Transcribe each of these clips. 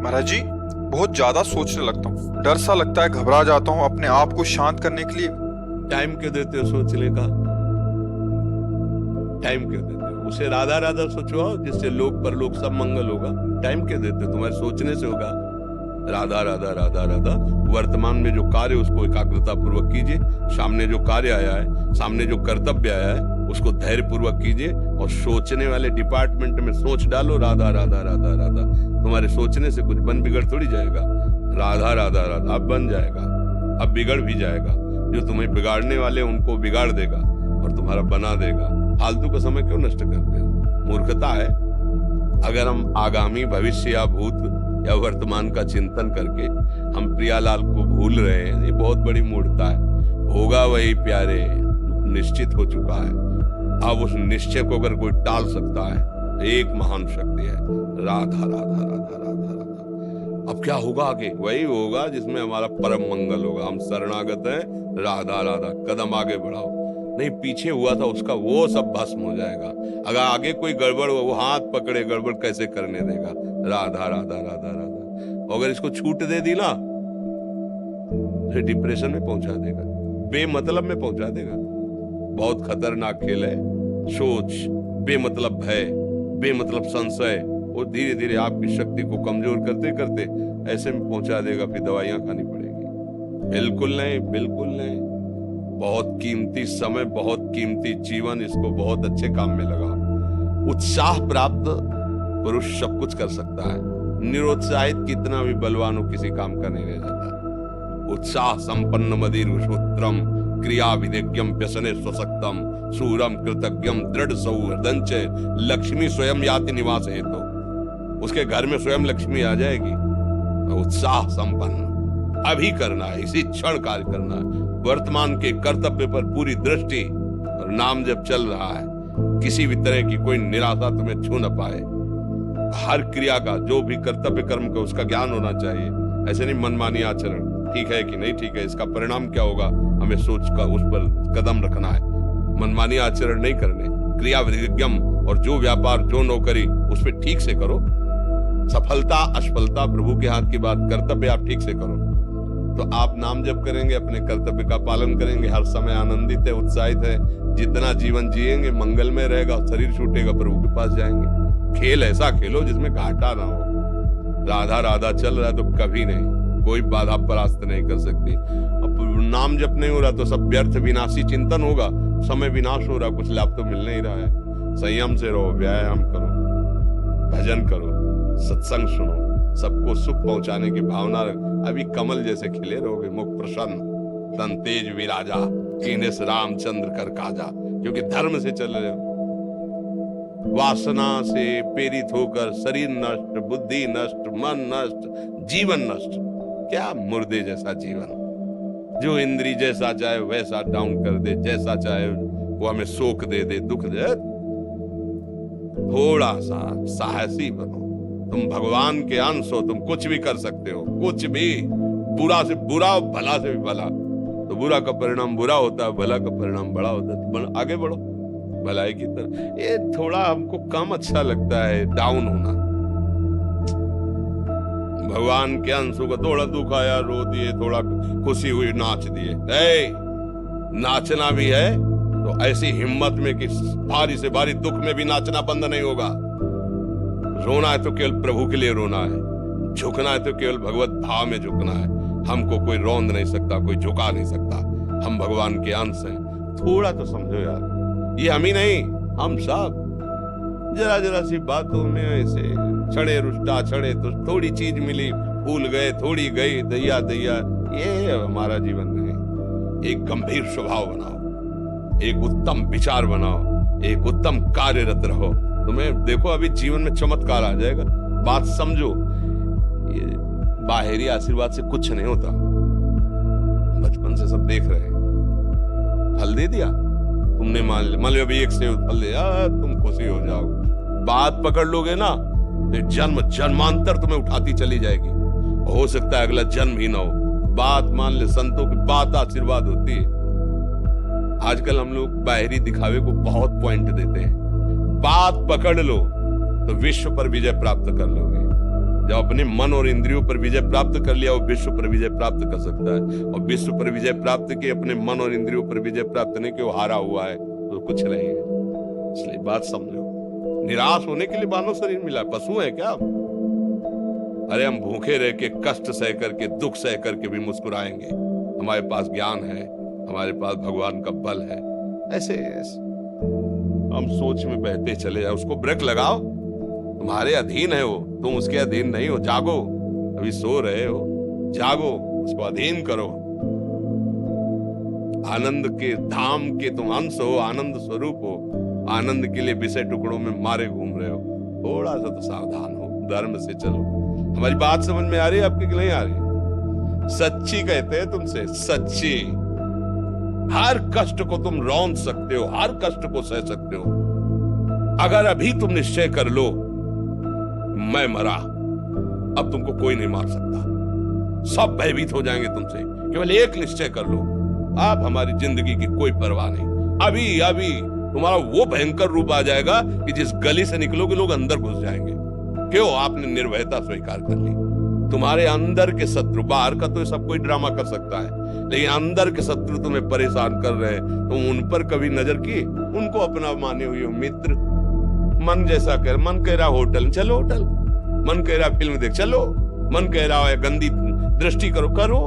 महाराज जी, बहुत ज्यादा सोचने लगता हूँ, डर सा लगता है, घबरा जाता हूँ। अपने आप को शांत करने के लिए टाइम क्यों देते हो सोचने का? टाइम क्यों देते हो? उसे राधा राधा सोचवाओ, जिससे लोक परलोक सब मंगल होगा। टाइम क्यों देते हो? तुम्हारे सोचने से होगा। राधा राधा राधा राधा। वर्तमान में जो कार्य उसको एकाग्रता पूर्वक कीजिए। सामने जो कार्य आया है, सामने जो कर्तव्य आया है, उसको धैर्य पूर्वक कीजिए। और सोचने वाले डिपार्टमेंट में सोच डालो राधा राधा राधा राधा। तुम्हारे सोचने से कुछ बन बिगड़ थोड़ी जाएगा। राधा राधा राधा अब बन जाएगा, अब बिगड़ भी जाएगा। जो तुम्हें बिगाड़ने वाले उनको बिगाड़ देगा और तुम्हारा बना देगा। फालतू का समय क्यों नष्ट करते हो? मूर्खता है। अगर हम आगामी भविष्य या भूत या वर्तमान का चिंतन करके हम प्रियालाल को भूल रहे हैं, ये बहुत बड़ी मूर्खता है। होगा वही प्यारे, निश्चित हो चुका है। अब उस निश्चय को अगर कोई टाल सकता है तो एक महान शक्ति है, राधा राधा राधा राधा राधा। अब क्या होगा आगे? वही होगा जिसमें हमारा परम मंगल होगा। हम शरणागत हैं, राधा राधा। कदम आगे बढ़ाओ। नहीं, पीछे हुआ था उसका वो सब भस्म हो जाएगा। अगर आगे कोई गड़बड़ हो, वो हाथ पकड़े गड़बड़ कैसे करने देगा? राधा राधा राधा राधा। अगर इसको छूट दे दी ना, फिर डिप्रेशन में पहुंचा देगा, बेमतलब में पहुंचा देगा। बहुत खतरनाक खेल है सोच। बेमतलब भय, बेमतलब संशय, वो धीरे धीरे आपकी शक्ति को कमजोर करते करते ऐसे में पहुंचा देगा, फिर दवाइयां खानी पड़ेगी। बिल्कुल नहीं, बिल्कुल नहीं। बहुत कीमती समय, बहुत कीमती जीवन, इसको बहुत अच्छे काम में लगा। उत्साह प्राप्त पुरुष सब कुछ कर सकता है। निरुत्साहित कितना भी बलवान हो, किसी काम का नहीं रह जाता। उत्साह संपन्न मदीर सूत्रम क्रिया विधिज्ञम व्यसने स्वसक्तम सूरम कृतज्ञम दृढ़ सौहृदंच लक्ष्मी स्वयं याति निवास हेतु। तो उसके घर में स्वयं लक्ष्मी आ जाएगी। उत्साह संपन्न अभी करना है, इसी क्षण कार्य करना है। वर्तमान के कर्तव्य पर पूरी दृष्टि और नाम जब चल रहा है, किसी भी तरह की कोई निराशा तुम्हें छू न पाए। हर क्रिया का, जो भी कर्तव्य कर्म का, उसका ज्ञान होना चाहिए। ऐसे नहीं मनमानी आचरण, ठीक है कि नहीं ठीक है, इसका परिणाम क्या होगा, हमें सोच का उस पर कदम रखना है। मनमानी आचरण नहीं करने, क्रिया विधिज्ञम, और जो व्यापार जो नौकरी उस पर ठीक से करो। सफलता असफलता प्रभु के हाथ की बात, कर्तव्य आप ठीक से करो तो आप नाम जप करेंगे, अपने कर्तव्य का पालन करेंगे, हर समय आनंदित है, उत्साहित है। जितना जीवन जिएंगे मंगलमय रहेगा। शरीर छूटेगा, प्रभु के पास जाएंगे। खेल ऐसा खेलो जिसमें घाटा ना हो। राधा राधा चल रहा है तो कभी नहीं, कोई बाधा परास्त नहीं कर सकती। अब नाम जप नहीं हो रहा तो सब व्यर्थ विनाशी चिंतन होगा। समय विनाश हो रहा, कुछ लाभ तो मिल नहीं रहा है। संयम से रहो, व्यायाम करो, भजन करो, सत्संग सुनो, सबको सुख पहुंचाने की भावना। अभी कमल जैसे खिले रहोगे, मुख प्रसन्न, तन तेज विराजा, कीने से रामचंद्र कर काजा। क्योंकि धर्म से चल रहे हो। वासना से प्रेरित होकर शरीर नष्ट, बुद्धि नष्ट, मन नष्ट, जीवन नष्ट। क्या मुर्दे जैसा जीवन, जो इंद्री जैसा चाहे वैसा डाउन कर दे, जैसा चाहे वो हमें शोक दे दे, दुख दे। थोड़ा सा साहसी बनो। तुम भगवान के अंश हो, तुम कुछ भी कर सकते हो, कुछ भी। बुरा से बुरा, भला से भी भला। तो बुरा का परिणाम बुरा होता है, भला का परिणाम बड़ा होता है। तो आगे बढ़ो भलाई की तरफ। ये थोड़ा हमको कम अच्छा लगता है डाउन होना। भगवान के अंश होगा, थोड़ा दुख आया रो दिए, थोड़ा खुशी हुई नाच दिए। नाचना भी है तो ऐसी हिम्मत में कि भारी से भारी दुख में भी नाचना बंद नहीं होगा। रोना है तो केवल प्रभु के लिए रोना है, झुकना है तो केवल भगवत भाव में झुकना है। हमको कोई रौंद नहीं सकता, कोई झुका नहीं सकता। हम भगवान के अंश हैं। थोड़ा तो समझो यार, ये हम ही नहीं, हम सब जरा जरा सी बातों में ऐसे छड़े रुष्टा, छड़े तो थोड़ी चीज मिली, फूल गए, थोड़ी गई, दैया दैया। ये हमारा जीवन नहीं। एक गंभीर स्वभाव बनाओ, एक उत्तम विचार बनाओ, एक उत्तम कार्यरत रहो। तुम्हें देखो अभी जीवन में चमत्कार आ जाएगा। बात समझो, ये बाहरी आशीर्वाद से कुछ नहीं होता। बचपन से सब देख रहे हैं। फल दे दिया तुमने, मान लो अभी एक सेब फल दिया, तुम खुशी हो जाओगे। बात पकड़ लोगे ना तो जन्म जन्मांतर तुम्हें उठाती चली जाएगी। हो सकता है अगला जन्म ही ना हो। बात मान ले, संतों की बात आशीर्वाद होती है। आजकल हम लोग बाहरी दिखावे को बहुत पॉइंट देते हैं। बात पकड़ लो तो विश्व पर विजय प्राप्त कर लोगे। जब अपने मन और इंद्रियों पर विजय प्राप्त कर लिया, वो विश्व पर विजय प्राप्त कर सकता है। और विश्व पर विजय प्राप्त किए, अपने मन और इंद्रियों पर विजय प्राप्त नहीं कि वो हारा हुआ है तो कुछ नहीं है। इसलिए बात समझो, निराश होने के लिए मानव शरीर मिला, पशु है क्या? अरे हम भूखे रह के, कष्ट सह करके, दुख सह करके भी मुस्कुराएंगे। हमारे पास ज्ञान है, हमारे पास भगवान का बल है। ऐसे हम सोच में बहते चले जाओ, उसको ब्रेक लगाओ। तुम्हारे अधीन है वो, तुम उसके अधीन नहीं हो। जागो, अभी सो रहे हो, जागो, उसको अधीन करो। आनंद के धाम के तुम अंश हो, आनंद स्वरूप हो। आनंद के लिए विषय टुकड़ों में मारे घूम रहे हो। थोड़ा सा तो सावधान हो, धर्म से चलो। हमारी बात समझ में आ रही है आपकी कि नहीं आ रही? सच्ची कहते हैं तुमसे, सच्ची। हर कष्ट को तुम रौंद सकते हो, हर कष्ट को सह सकते हो, अगर अभी तुम निश्चय कर लो मैं मरा, अब तुमको कोई नहीं मार सकता। सब भयभीत हो जाएंगे तुमसे। केवल एक निश्चय कर लो, आप हमारी जिंदगी की कोई परवाह नहीं। अभी अभी तुम्हारा वो भयंकर रूप आ जाएगा कि जिस गली से निकलोगे लोग अंदर घुस जाएंगे। क्यों? आपने निर्भयता स्वीकार कर ली। तुम्हारे अंदर के शत्रु, बाहर का तो सब कोई ड्रामा कर सकता है, लेकिन अंदर के शत्रु तुम्हें परेशान कर रहे हैं, तुम उन पर कभी नजर की? उनको अपना माने हुए मित्र। मन जैसा कर, मन कह रहा होटल चलो, होटल। मन कह रहा फिल्म देख चलो, मन कह रहा है गंदी दृष्टि करो, करो।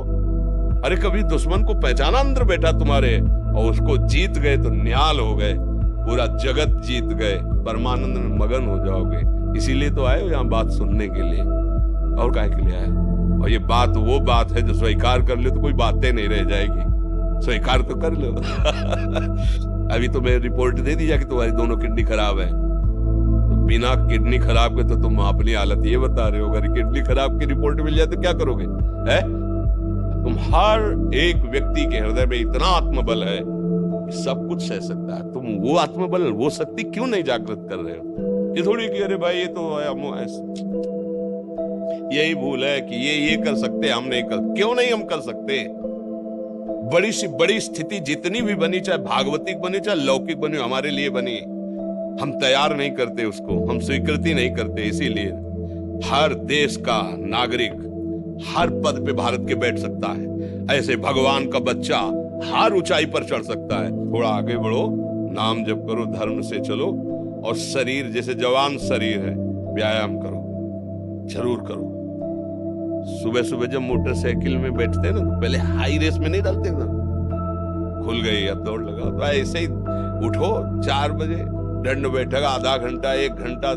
अरे कभी दुश्मन को पहचाना अंदर बैठा तुम्हारे, और उसको जीत गए तो निहाल हो गए, पूरा जगत जीत गए, परमानंद में मगन हो जाओगे। इसीलिए तो आए हो यहाँ बात सुनने के लिए, और काहे के लिए आए? और ये बात वो बात है जो स्वीकार कर ले तो कोई बातें नहीं रह जाएगी। स्वीकार तो कर लो। अभी तो मैं रिपोर्ट दे दी जाके तुम्हारी दोनों किडनी खराब है, तो बिना किडनी खराब के तो तुम अपनी हालत ये बता रहे हो। अगर किडनी खराब की रिपोर्ट मिल जाए तो क्या करोगे? है तुम हर एक व्यक्ति के हृदय में इतना आत्मबल है कि सब कुछ सह सकता है। तुम वो आत्मबल, वो शक्ति क्यों नहीं जागृत कर रहे हो? ये थोड़ी कि अरे भाई ये तो यही भूल है कि ये कर सकते, हम नहीं कर। क्यों नहीं हम कर सकते? बड़ी सी बड़ी स्थिति जितनी भी बनी, चाहे भागवतिक बनी चाहे लौकिक बनी, हमारे लिए बनी, हम तैयार नहीं करते उसको, हम स्वीकृति नहीं करते। इसीलिए हर देश का नागरिक हर पद पे भारत के बैठ सकता है। ऐसे भगवान का बच्चा हर ऊंचाई पर चढ़ सकता है। थोड़ा आगे बढ़ो, नाम जप करो, धर्म से चलो, और शरीर जैसे जवान शरीर है, व्यायाम करो, जरूर करो। सुबह सुबह जब मोटरसाइकिल में बैठते हैं ना, तो पहले हाई रेस में नहीं डालते ना, खुल गई अब दौड़ लगा, तो ऐसे ही उठो 4 बजे, दंड बैठेगा, आधा घंटा 1 घंटा,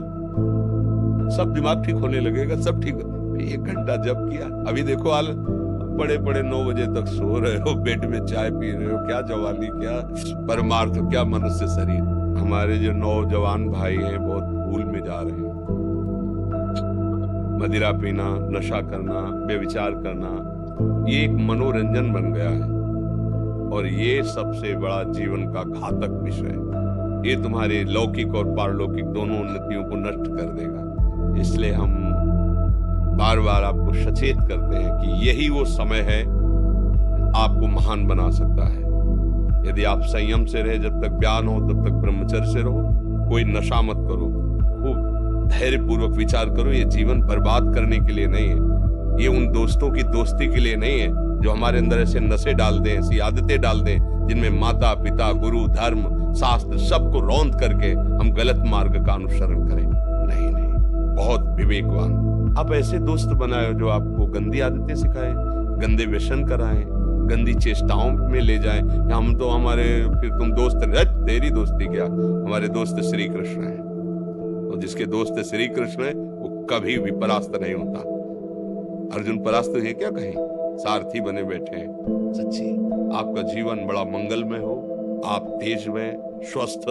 सब दिमाग ठीक होने लगेगा, सब ठीक। 1 घंटा जब किया, अभी देखो हाल, बड़े बड़े 9 बजे तक सो रहे हो, बेड में चाय पी रहे हो। क्या जवानी, क्या परमार्थ, क्या मनुष्य शरीर। हमारे जो नौजवान भाई हैं बहुत भूल में जा रहे हैं। मदिरा पीना, नशा करना, व्यभिचार करना, ये एक मनोरंजन बन गया है, और ये सबसे बड़ा जीवन का घातक विषय है। ये तुम्हारे लौकिक और पारलौकिक दोनों उन्नतियों को नष्ट कर देगा। इसलिए हम बार बार आपको सचेत करते हैं कि यही वो समय है आपको महान बना सकता है। यदि आप संयम से रहे, जब तक ज्ञान हो तब तक ब्रह्मचर्य से रहो, कोई नशा मत करो, खूब धैर्य पूर्वक विचार करो। ये जीवन बर्बाद करने के लिए नहीं है, ये उन दोस्तों की दोस्ती के लिए नहीं है जो हमारे अंदर ऐसे नशे डाल दें, ऐसी आदतें डाल दें जिनमें माता पिता, गुरु, धर्म, शास्त्र सबको रौंद करके हम गलत मार्ग का अनुसरण करें। नहीं नहीं, बहुत विवेकवान आप ऐसे दोस्त बनाए जो आपको गंदी आदतें सिखाएं, गंदे व्यसन कराएं, गंदी चेष्टाओं में ले जाएं। हम तो हमारे, फिर तुम दोस्त, तेरी दोस्ती क्या, हमारे दोस्त श्री कृष्ण हैं, और जिसके दोस्त श्री कृष्ण है वो कभी भी परास्त नहीं होता। अर्जुन परास्त है क्या? कहीं सारथी बने बैठे हैं। सच्ची आपका जीवन बड़ा मंगलमय हो, आप देश में स्वस्थ,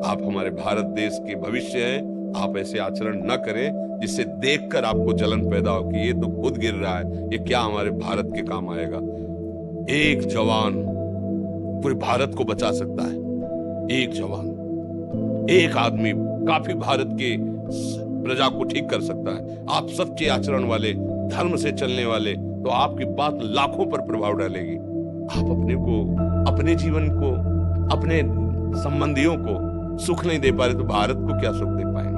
आप हमारे भारत देश के भविष्य हैं। आप ऐसे आचरण न करें जिससे देखकर आपको जलन पैदा हो कि ये तो खुद गिर रहा है, ये क्या हमारे भारत के काम आएगा। एक जवान पूरे भारत को बचा सकता है। एक जवान, एक आदमी काफी भारत के प्रजा को ठीक कर सकता है। आप सच्चे आचरण वाले, धर्म से चलने वाले, तो आपकी बात लाखों पर प्रभाव डालेगी। आप अपने को, अपने जीवन को, अपने संबंधियों को सुख नहीं दे पा रहे तो भारत को क्या सुख दे पाएंगे?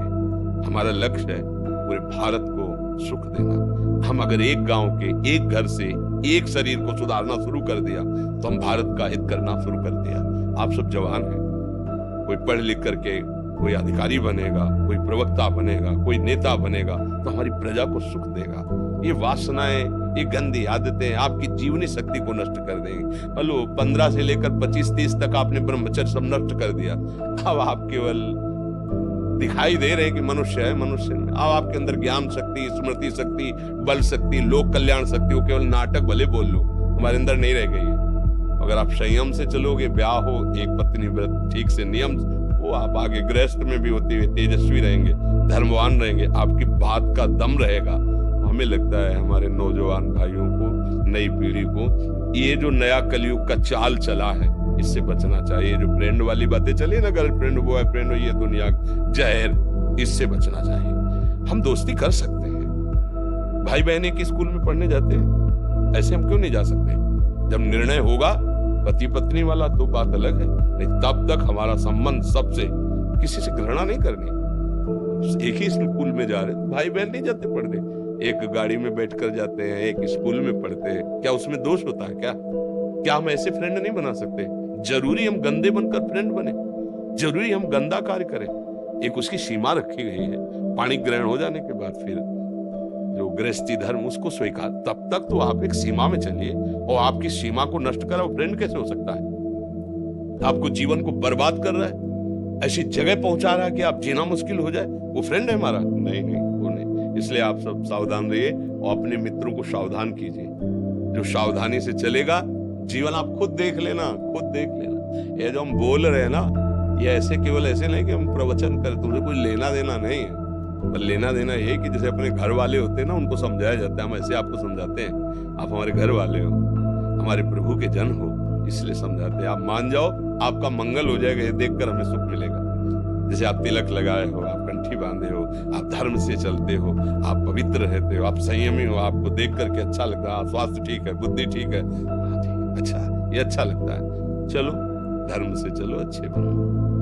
हमारा लक्ष्य है पूरे भारत को सुख देना। हम अगर एक गांव के एक घर से एक शरीर को सुधारना शुरू कर दिया तो हम भारत का हित करना शुरू कर दिया। आप सब जवान हैं, कोई पढ़ लिख करके कोई अधिकारी बनेगा, कोई प्रवक्ता बनेगा, कोई नेता बनेगा तो हमारी प्रजा को सुख देगा। ये वासनाएं, ये गंदी आदतें आपकी जीवनी शक्ति को नष्ट कर देंगी। बोलो 15 से लेकर 25-30 तक आपने ब्रह्मचर्य सब नष्ट कर दिया। अब आप केवल दिखाई दे रहे हैं कि मनुष्य है, मनुष्य में अब आपके अंदर ज्ञान शक्ति, स्मृति शक्ति, बल शक्ति, लोक कल्याण शक्ति, वो केवल नाटक भले बोल लो, हमारे अंदर नहीं रह गई है। अगर आप संयम से चलोगे, ब्याह हो, एक पत्नी व्रत ठीक से नियम, वो आप आगे गृहस्थ में भी होते हुए तेजस्वी रहेंगे, धर्मवान रहेंगे, आपकी बात का दम रहेगा। हमें लगता है हमारे नौजवान भाइयों को, नई पीढ़ी को, ये जो नया कलयुग का चाल चला है इससे बचना चाहिए। जो फ्रेंड वाली बातें चली ना, गर्लफ्रेंड बॉयफ्रेंड, ये दुनिया जहर, इससे बचना चाहिए। हम दोस्ती कर सकते हैं, भाई बहन एक स्कूल में पढ़ने जाते हैं, ऐसे हम क्यों नहीं जा सकते? जब निर्णय होगा पति पत्नी वाला तो बात अलग है, नहीं तब तक हमारा संबंध सबसे, किसी से घृणा नहीं करनी। एक ही स्कूल में जा रहे, भाई बहन नहीं जाते पढ़ने, एक गाड़ी में बैठकर जाते हैं, एक स्कूल में पढ़ते हैं, क्या उसमें दोष होता है? क्या हम ऐसे फ्रेंड नहीं बना सकते? जरूरी हम गंदे बनकर फ्रेंड बने? जरूरी हम गंदा कार्य करें? एक उसकी सीमा रखी गई है। पाणी ग्रहण हो जाने के बाद फिर जो गृहस्थी धर्म उसको स्वीकार, तब तक तो आप एक सीमा में चलिए, और आपकी सीमा को नष्ट करा वो फ्रेंड कैसे हो सकता है? आपको जीवन को बर्बाद कर रहा है, ऐसी जगह पहुंचा रहा है कि आप जीना मुश्किल हो जाए, वो फ्रेंड है हमारा? नहीं, वो नहीं। इसलिए आप सब सावधान रहिए और अपने मित्रों को सावधान कीजिए। जो सावधानी से चलेगा, जीवन आप खुद देख लेना, खुद देख लेना। ये जो हम बोल रहे हैं ना, ये ऐसे केवल ऐसे नहीं कि हम प्रवचन कर, तुझे कोई लेना देना नहीं है। पर लेना देना ये कि जैसे अपने घर वाले होते हैं ना, उनको समझाया जाता है, हम ऐसे आपको समझाते हैं, आप हमारे घर वाले हो, हमारे प्रभु के जन हो, इसलिए समझाते हैं। आप मान जाओ, आपका मंगल हो जाएगा, ये देखकर हमें सुख मिलेगा। जैसे आप तिलक लगाए हो, आप कंठी बांधे हो, आप धर्म से चलते हो, आप पवित्र रहते हो, आप संयमी हो, आपको देख करके अच्छा लगता है, स्वास्थ्य ठीक है, बुद्धि ठीक है, अच्छा, ये अच्छा लगता है। चलो धर्म से चलो, अच्छे बनो।